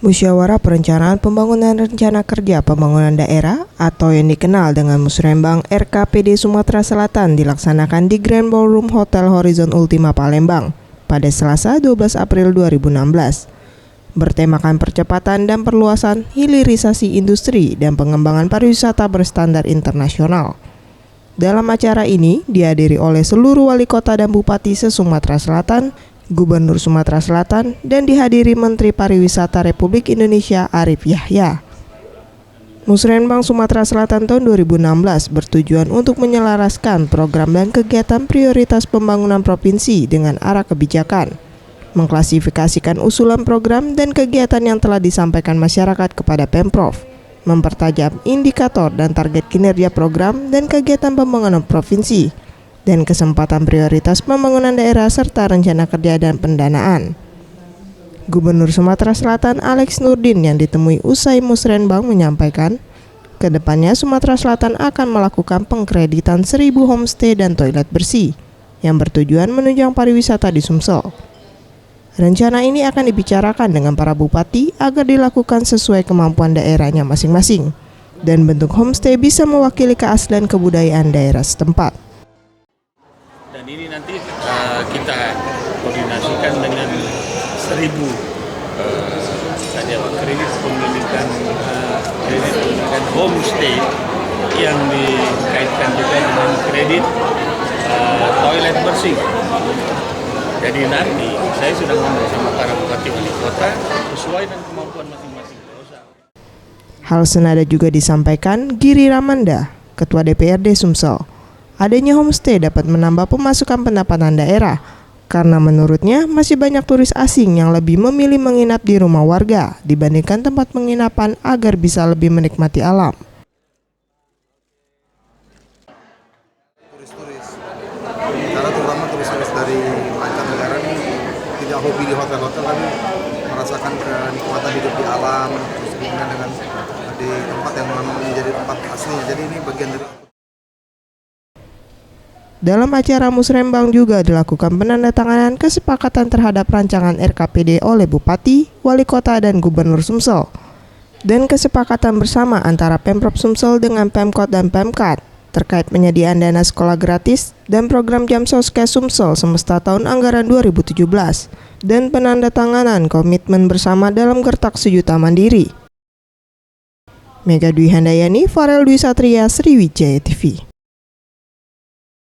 Musyawarah Perencanaan Pembangunan Rencana Kerja Pembangunan Daerah atau yang dikenal dengan Musrembang RKPD Sumatera Selatan dilaksanakan di Grand Ballroom Hotel Horizon Ultima Palembang pada Selasa 12 April 2016. Bertemakan percepatan dan perluasan hilirisasi industri dan pengembangan pariwisata berstandar internasional. Dalam acara ini dihadiri oleh seluruh wali kota dan bupati se-Sumatera Selatan, Gubernur Sumatera Selatan, dan dihadiri Menteri Pariwisata Republik Indonesia Arief Yahya. Musrembang Sumatera Selatan tahun 2016 bertujuan untuk menyelaraskan program dan kegiatan prioritas pembangunan provinsi dengan arah kebijakan, mengklasifikasikan usulan program dan kegiatan yang telah disampaikan masyarakat kepada Pemprov, mempertajam indikator dan target kinerja program dan kegiatan pembangunan provinsi, dan kesempatan prioritas pembangunan daerah serta rencana kerja dan pendanaan. Gubernur Sumatera Selatan Alex Nurdin yang ditemui usai Musrembang menyampaikan, kedepannya Sumatera Selatan akan melakukan pengkreditan 1.000 homestay dan toilet bersih yang bertujuan menunjang pariwisata di Sumsel. Rencana ini akan dibicarakan dengan para bupati agar dilakukan sesuai kemampuan daerahnya masing-masing, dan bentuk homestay bisa mewakili keaslian kebudayaan daerah setempat. Dan ini nanti kita koordinasikan dengan 1.000 kredit pemilikan homestay yang dikaitkan juga dengan kredit toilet bersih. Jadi nanti saya sudah ngomong sama para bupati wali kota sesuai dengan kemampuan masing-masing. Hal senada juga disampaikan Giri Ramanda, Ketua DPRD Sumsel. Adanya homestay dapat menambah pemasukan pendapatan daerah, karena menurutnya masih banyak turis asing yang lebih memilih menginap di rumah warga dibandingkan tempat penginapan agar bisa lebih menikmati alam. Turis-turis, karena terutama turis-turis dari mancanegara ini tidak hobi di hotel-hotel, tapi merasakan kenikmatan hidup di alam, terus kemudian dengan di tempat yang memang menjadi tempat aslinya. Jadi ini bagian dari. Dalam acara Musrembang juga dilakukan penandatanganan kesepakatan terhadap rancangan RKPD oleh Bupati, Wali Kota, dan Gubernur Sumsel, dan kesepakatan bersama antara Pemprov Sumsel dengan Pemkot dan Pemkat terkait penyediaan dana sekolah gratis dan program Jamsoskes Sumsel semesta tahun anggaran 2017, dan penandatanganan komitmen bersama dalam Gertak Sejuta Mandiri. Mega Dwi Handayani, Farel Dwi Satria, Sriwijaya TV.